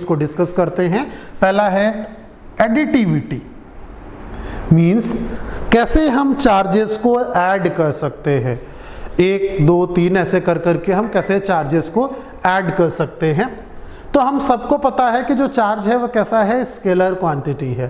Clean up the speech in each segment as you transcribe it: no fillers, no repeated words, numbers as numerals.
को डिस्कस करते हैं। पहला है एडिटिविटी, मींस कैसे हम चार्जेस को ऐड कर सकते हैं, 1 2 3 ऐसे कर करके हम कैसे चार्जेस को ऐड कर सकते हैं। तो हम सबको पता है कि जो चार्ज है वो कैसा है, स्केलर क्वांटिटी है।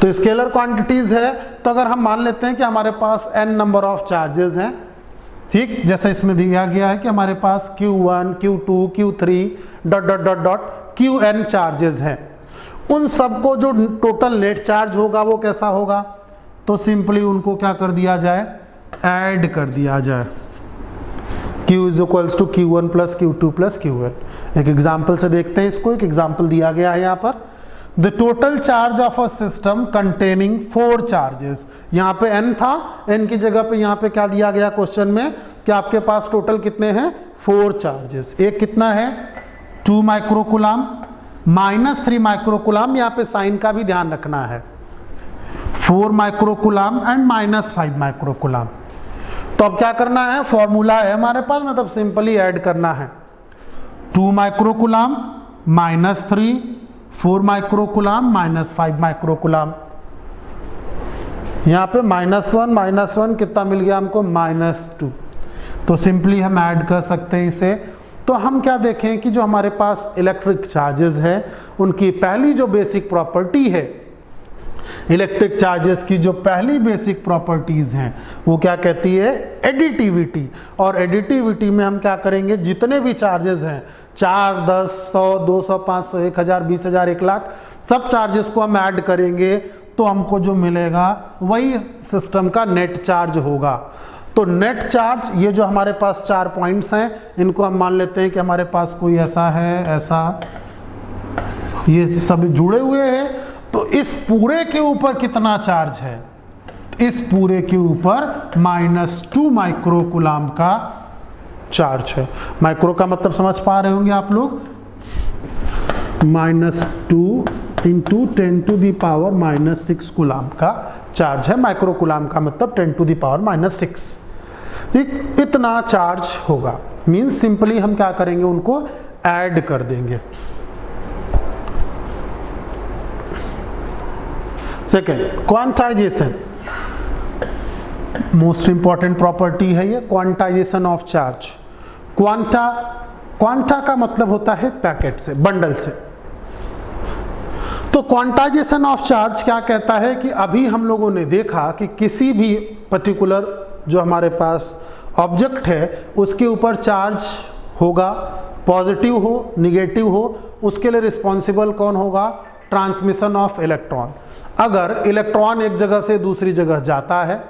तो स्केलर क्वांटिटीज है, तो अगर हम मान लेते हैं कि हमारे पास n नंबर ऑफ चार्जेस हैं, ठीक, जैसे इसमें दिया गया है कि हमारे पास Q1 Q2 Q3 dot dot dot dot Qn charges हैं, उन सबको जो टोटल नेट चार्ज होगा वो कैसा होगा, तो सिंपली उनको क्या कर दिया जाए, ऐड कर दिया जाए। Q is equals to Q1 plus Q2 plus Qn। एक एग्जाम्पल से देखते हैं इसको, एक एग्जाम्पल दिया गया है यहाँ पर, the total charge of a system containing 4 charges. यहाँ पे n था, n की जगह पे यहाँ पे क्या दिया गया क्वेश्चन में कि आपके पास टोटल कितने हैं, 4 चार्जेस। एक कितना है, 2 माइक्रोकुलाम -3 माइक्रोकुलाम, यहाँ पे साइन का भी ध्यान रखना है, 4 माइक्रोकुलाम एंड -5 माइक्रोकुलाम। तो अब क्या करना है, फॉर्मूला है हमारे पास, मतलब सिंपली ऐड करना है, 2 माइक्रोकुलाम -3 4 माइक्रोकुलाम -5 माइक्रोकुलाम। यहाँ पे -1 कितना मिल गया हमको, -2। तो सिंपली हम ऐड कर सकते हैं इसे। तो हम क्या देखें कि जो हमारे पास इलेक्ट्रिक चार्जेस है उनकी पहली जो बेसिक प्रॉपर्टी है, इलेक्ट्रिक चार्जेस की जो पहली बेसिक प्रॉपर्टीज हैं वो क्या कहती है, एडिटिविटी। और एडिटिविटी में हम क्या करेंगे, जितने भी चार्जेस हैं 4 10 100 200 500 1000 20000 1 लाख, सब चार्जेस को हम ऐड करेंगे तो हमको जो मिलेगा वही सिस्टम का नेट चार्ज होगा। तो नेट चार्ज, ये जो हमारे पास 4 पॉइंट्स हैं, इनको हम मान लेते हैं कि हमारे पास कोई ऐसा है, ऐसा, ये सब जुड़े हुए हैं। तो इस पूरे के ऊपर कितना चार्ज है, इस पूरे के ऊपर -2 माइक्रोकुलाम का चार्ज है। माइक्रो का मतलब समझ पा रहे होंगे आप लोग, -2 × 10⁻⁻6 कुलाम का चार्ज है। माइक्रोकुलाम का मतलब 10⁻⁻6, ठीक, इतना चार्ज होगा। मींस सिंपली हम क्या करेंगे, उनको ऐड कर देंगे। Second, quantization, most important property है ये, क्वांटाइजेशन ऑफ चार्ज। क्वांटा का मतलब होता है पैकेट से, बंडल से। तो क्वांटाइजेशन ऑफ चार्ज क्या कहता है कि अभी हम लोगों ने देखा कि किसी भी पर्टिकुलर जो हमारे पास ऑब्जेक्ट है उसके ऊपर चार्ज होगा, पॉजिटिव हो निगेटिव हो, उसके लिए रिस्पॉन्सिबल कौन होगा, ट्रांसमिशन ऑफ इलेक्ट्रॉन। अगर इलेक्ट्रॉन एक जगह से दूसरी जगह जाता है,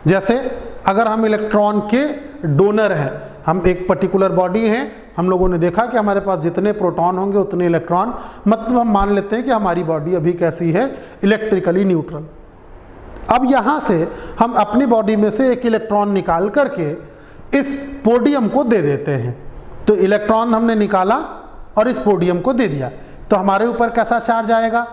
जैसे अगर हम इलेक्ट्रॉन के डोनर हैं, हम एक पर्टिकुलर बॉडी है, हम लोगों ने देखा कि हमारे पास जितने प्रोटॉन होंगे उतने इलेक्ट्रॉन, मतलब हम मान लेते हैं कि हमारी बॉडी अभी कैसी है, इलेक्ट्रिकली न्यूट्रल। अब यहाँ से हम अपनी बॉडी में से एक इलेक्ट्रॉन निकाल करके इस पोडियम को दे देते हैं। तो इलेक्ट्रॉन हमने निकाला और इस पोडियम को दे दिया, तो हमारे ऊपर कैसा चार्ज आएगा,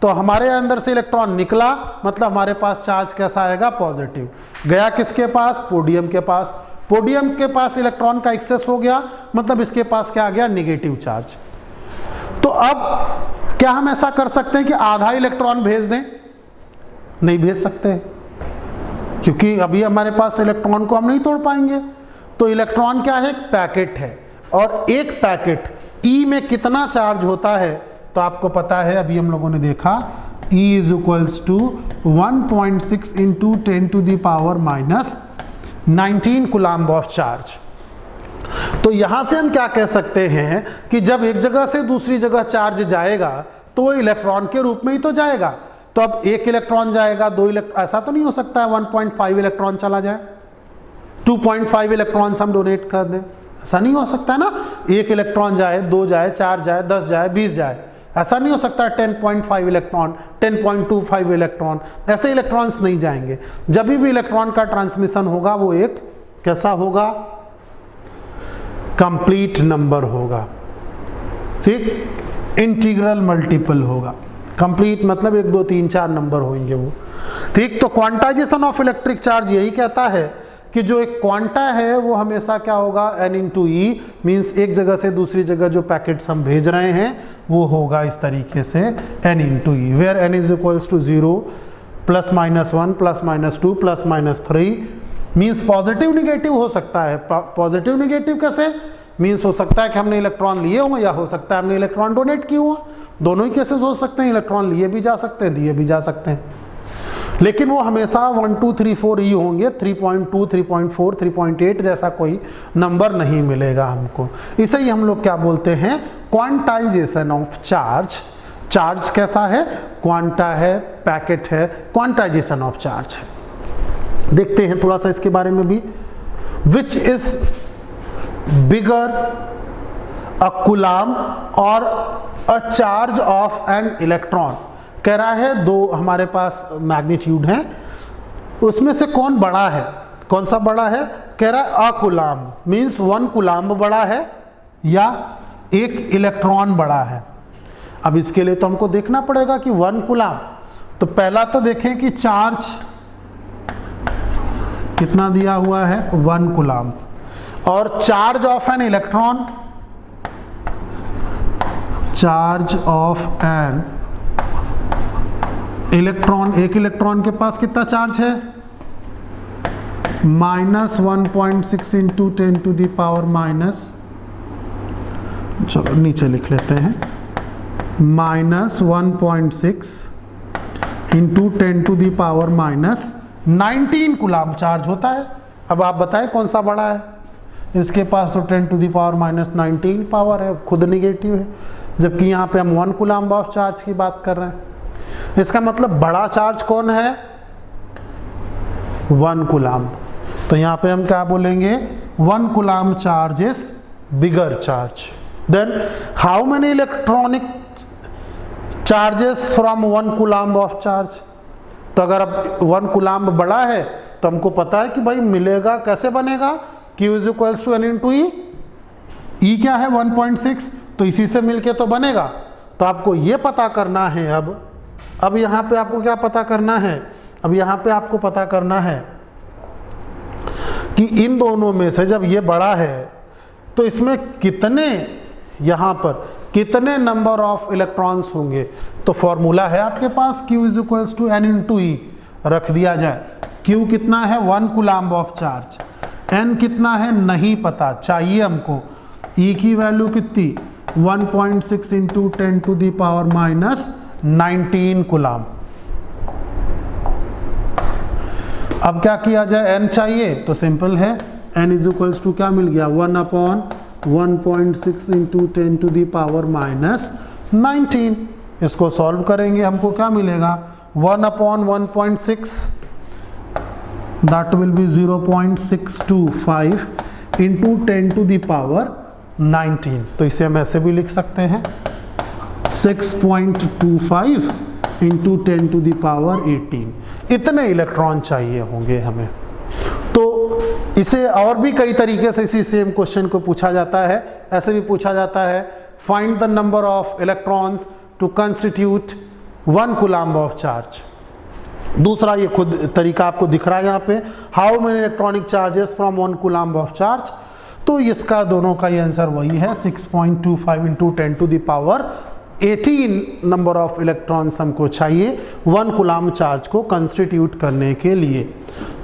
तो हमारे अंदर से इलेक्ट्रॉन निकला, मतलब हमारे पास चार्ज कैसा आएगा, पॉजिटिव। गया किसके पास, पोडियम के पास। पोडियम के पास इलेक्ट्रॉन का एक्सेस हो गया, मतलब इसके पास क्या आ गया, नेगेटिव चार्ज। तो अब क्या हम ऐसा कर सकते हैं कि आधा इलेक्ट्रॉन भेज दें, नहीं भेज सकते, क्योंकि अभी हमारे पास इलेक्ट्रॉन को हम नहीं तोड़ पाएंगे। तो इलेक्ट्रॉन क्या है, एक पैकेट है, और एक पैकेट ई में कितना चार्ज होता है, तो आपको पता है, अभी हम लोगों ने देखा E is equals to 1.6 × 10⁻⁻19 coulomb of charge. तो यहां से हम क्या कह सकते हैं कि जब एक जगह से दूसरी जगह चार्ज जाएगा तो वो इलेक्ट्रॉन के रूप में ही तो जाएगा। तो अब 1 इलेक्ट्रॉन जाएगा, 2 इलेक्ट्रॉन, ऐसा तो नहीं हो सकता है 1.5 इलेक्ट्रॉन चला जाए, 2.5 इलेक्ट्रॉन हम डोनेट कर दें, ऐसा नहीं हो सकता है ना। 1 इलेक्ट्रॉन जाए, 2 जाए, 4 जाए, 10 जाए, 20 जाए, ऐसा नहीं हो सकता। 10.5 इलेक्ट्रॉन, 10.25 इलेक्ट्रॉन, ऐसे इलेक्ट्रॉन्स नहीं जाएंगे। जब भी इलेक्ट्रॉन का ट्रांसमिशन होगा वो एक कैसा होगा, कंप्लीट नंबर होगा, ठीक, इंटीग्रल मल्टीपल होगा। कंप्लीट मतलब 1 2 3 4 नंबर होंगे वो, ठीक। तो क्वांटाइजेशन ऑफ इलेक्ट्रिक चार्ज यही कहता है कि जो एक क्वांटा है वो हमेशा क्या होगा, n इंटू ई, मीन्स एक जगह से दूसरी जगह जो पैकेट्स हम भेज रहे हैं वो होगा इस तरीके से n into E, where n is equals to 0, +-1, +-2, +-3, means positive negative हो सकता है। पॉजिटिव निगेटिव कैसे, मीन्स हो सकता है कि हमने इलेक्ट्रॉन लिए हों या हो सकता है हमने इलेक्ट्रॉन डोनेट किए हों, दोनों ही केसेस हो सकते हैं, इलेक्ट्रॉन लिए भी जा सकते हैं, दिए भी जा सकते हैं, लेकिन वो हमेशा 1, 2, 3, 4 ही होंगे, 3.2, 3.4, 3.8 जैसा कोई नंबर नहीं मिलेगा हमको। इसे ही हम लोग क्या बोलते हैं, क्वांटाइजेशन ऑफ चार्ज। चार्ज कैसा है, क्वांटा है, पैकेट है, क्वांटाइजेशन ऑफ चार्ज है। देखते हैं थोड़ा सा इसके बारे में भी। Which is bigger a coulomb और a charge of an electron. कह रहा है दो हमारे पास मैग्नीट्यूड हैं, उसमें से कौन बड़ा है, कौन सा बड़ा है, कह रहा है अ कूलम, मीन्स 1 कूलम बड़ा है या 1 इलेक्ट्रॉन बड़ा है। अब इसके लिए तो हमको देखना पड़ेगा कि 1 कूलम, तो पहला तो देखें कि चार्ज कितना दिया हुआ है, 1 कूलम, और charge of an electron, charge of an electron, एक इलेक्ट्रॉन के पास कितना चार्ज है, -1.6 into 10 to the power minus, चलो नीचे लिख लेते हैं, -1.6 into 10 to the power minus 19 coulomb charge होता है। अब आप बताएं कौन सा बड़ा है, इसके पास तो 10 to the power minus 19 power है, खुद निगेटिव है, जबकि यहाँ पे हम 1 कूलम ऑफ चार्ज की बात कर रहे हैं। इसका मतलब बड़ा चार्ज कौन है, 1 कूलम। तो यहाँ पे हम क्या बोलेंगे, 1 coulomb charge is bigger charge. Then how many electronic charges from 1 coulomb of charge. तो अगर अब 1 कूलम बड़ा है तो हमको पता है कि भाई मिलेगा, कैसे बनेगा, Q is equals to N into E, E क्या है 1.6, तो इसी से मिलके तो बनेगा। तो आपको ये पता करना है, अब यहाँ पे आपको क्या पता करना है, अब यहाँ पे आपको पता करना है कि इन दोनों में से जब ये बड़ा है तो इसमें कितने, यहाँ पर कितने नंबर ऑफ इलेक्ट्रॉन्स होंगे। तो फॉर्मूला है आपके पास, Q is equals to N into E, रख दिया जाए। Q कितना है, 1 कूलम ऑफ चार्ज, N कितना है नहीं पता, चाहिए हमको, E की वैल्यू कितनी, 1.6 into 10 to the power minus 19 coulomb. अब क्या किया जाए, n चाहिए तो सिंपल है, n इज इक्वल्स टू क्या मिल गया, 1/1.6 into 10 to the power minus 19। इसको सॉल्व करेंगे हमको क्या मिलेगा, 1/1.6 that will be 0.625 into 10 to the power 19। तो इसे हम ऐसे भी लिख सकते हैं, 6.25 इंटू 10 टू दी पावर 18। इतने इलेक्ट्रॉन चाहिए होंगे हमें। तो इसे और भी कई तरीके से इसी सेम क्वेश्चन को पूछा जाता है, ऐसे भी पूछा जाता है, find the number of electrons to constitute 1 coulomb of charge. दूसरा ये खुद तरीका आपको दिख रहा है यहाँ पे, how many electronic charges from 1 coulomb of charge. तो इसका दोनों का ये आंसर वही है, 6.25 into 10 to the power 18 number of electrons हमको चाहिए 1 कूलम चार्ज को कंस्टिट्यूट करने के लिए।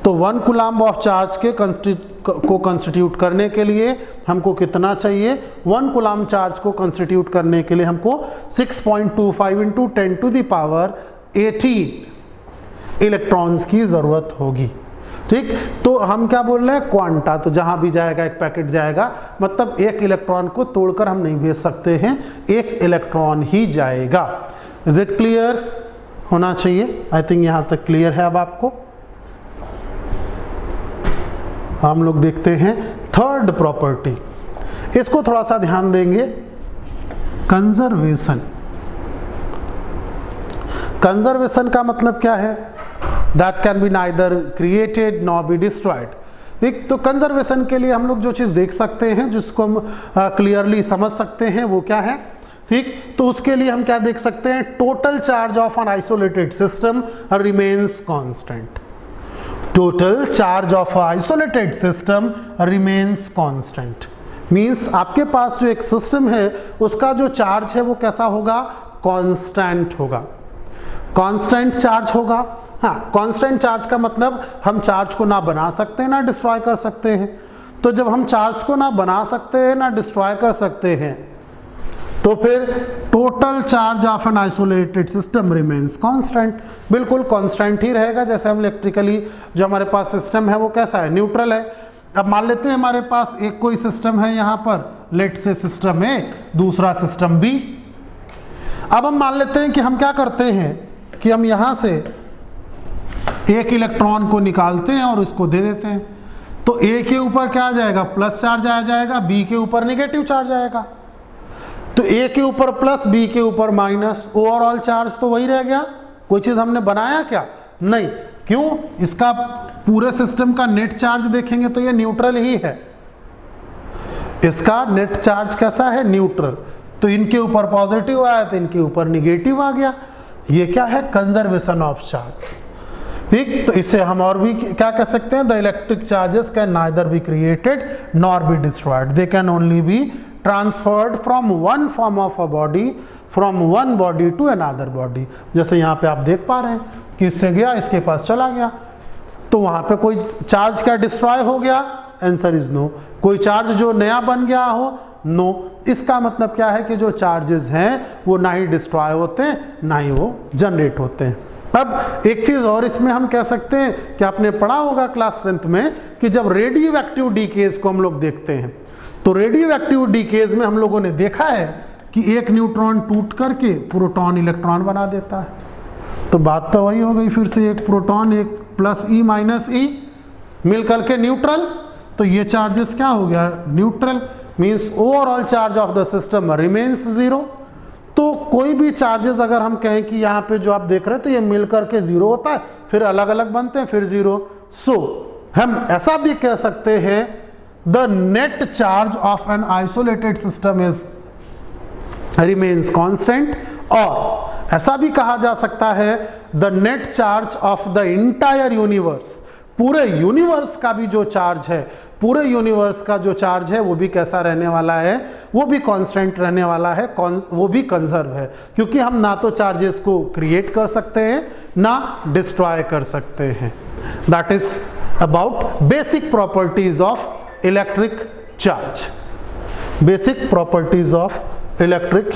तो 1 कूलम ऑफ चार्ज के कंस्टिट्यूट करने के लिए हमको कितना चाहिए, 1 कूलम चार्ज को कंस्टिट्यूट करने के लिए हमको 6.25 into 10 to the power 18 electrons की ज़रूरत होगी। ठीक, तो हम क्या बोल रहे हैं, क्वांटा, तो जहां भी जाएगा एक पैकेट जाएगा, मतलब एक इलेक्ट्रॉन को तोड़कर हम नहीं भेज सकते हैं, एक इलेक्ट्रॉन ही जाएगा। इज इट क्लियर होना चाहिए, आई थिंक यहां तक क्लियर है। अब आपको हम लोग देखते हैं थर्ड प्रॉपर्टी, इसको थोड़ा सा ध्यान देंगे, कंजर्वेशन। कंजर्वेशन का मतलब क्या है, that can be neither created nor be destroyed। ठीक, तो कंजर्वेशन के लिए हम लोग जो चीज़ देख सकते हैं, जिसको हम क्लियरली समझ सकते हैं, वो क्या है। ठीक, तो उसके लिए हम क्या देख सकते हैं, total charge of an isolated system remains constant. total charge of an isolated system remains constant. Means आपके पास जो एक सिस्टम है उसका जो चार्ज है वो कैसा होगा, कांस्टेंट होगा, कांस्टेंट चार्ज होगा। हाँ, कांस्टेंट चार्ज का मतलब हम चार्ज को ना बना सकते हैं ना डिस्ट्रॉय कर सकते हैं। तो जब हम चार्ज को ना बना सकते हैं ना डिस्ट्रॉय कर सकते हैं तो फिर total charge of an isolated system remains constant, बिल्कुल कांस्टेंट ही रहेगा। जैसे हम इलेक्ट्रिकली जो हमारे पास सिस्टम है वो कैसा है, न्यूट्रल है। अब मान लेते हैं हमारे पास एक कोई सिस्टम है यहाँ पर, लेट से सिस्टम ए, दूसरा सिस्टम बी। अब हम मान लेते हैं कि हम क्या करते हैं कि हम यहाँ से एक इलेक्ट्रॉन को निकालते हैं और इसको दे देते हैं। तो ए के ऊपर क्या आ जाएगा, प्लस चार्ज आ जाएगा, बी के ऊपर नेगेटिव चार्ज आएगा। तो ए के ऊपर प्लस, बी के ऊपर माइनस, ओवरऑल चार्ज तो वही रह गया। कोई चीज हमने बनाया क्या, नहीं। क्यों, इसका पूरे सिस्टम का नेट चार्ज देखेंगे तो ये न्यूट्रल ही है, इसका नेट चार्ज कैसा है, न्यूट्रल। तो इनके ऊपर पॉजिटिव आया तो इनके ऊपर निगेटिव आ गया। ये क्या है, कंजर्वेशन ऑफ चार्ज। ठीक, तो इससे हम और भी क्या कह सकते हैं, the electric charges can neither be created nor be destroyed, they can only be transferred from one form of a body from one body to another body. जैसे यहाँ पे आप देख पा रहे हैं कि इससे गया, इसके पास चला गया, तो वहां पे कोई चार्ज क्या डिस्ट्रॉय हो गया, आंसर इज नो। कोई चार्ज जो नया बन गया हो, नो। इसका मतलब क्या है कि जो चार्जेस हैं वो ना ही डिस्ट्रॉय होते हैं ना ही वो जनरेट होते हैं। अब एक चीज और इसमें हम कह सकते हैं कि आपने पढ़ा होगा क्लास 10th में कि जब रेडियो एक्टिव डीकेज को हम लोग देखते हैं तो रेडियो एक्टिव डीकेज में हम लोगों ने देखा है कि एक न्यूट्रॉन टूट करके प्रोटॉन इलेक्ट्रॉन बना देता है। तो बात तो वही हो गई, फिर से एक प्रोटॉन, एक प्लस ई माइनस ई मिल करके न्यूट्रल। तो ये चार्जेस क्या हो गया, neutral. Means overall charge of the system remains zero. तो कोई भी चार्जेस अगर हम कहें कि यहाँ पे जो आप देख रहे थे ये मिल करके जीरो होता है, फिर अलग अलग बनते हैं, फिर जीरो। सो हम ऐसा भी कह सकते हैं the net charge of an isolated system is remains constant, और ऐसा भी कहा जा सकता है the net charge of the entire universe, पूरे यूनिवर्स का भी जो चार्ज है, पूरे यूनिवर्स का जो चार्ज है वो भी कैसा रहने वाला है, वो भी कांस्टेंट रहने वाला है, वो भी कंजर्व है। क्योंकि हम ना तो चार्जेस को क्रिएट कर सकते हैं ना डिस्ट्रॉय कर सकते हैं। That is about basic properties of electric charge, basic properties of electric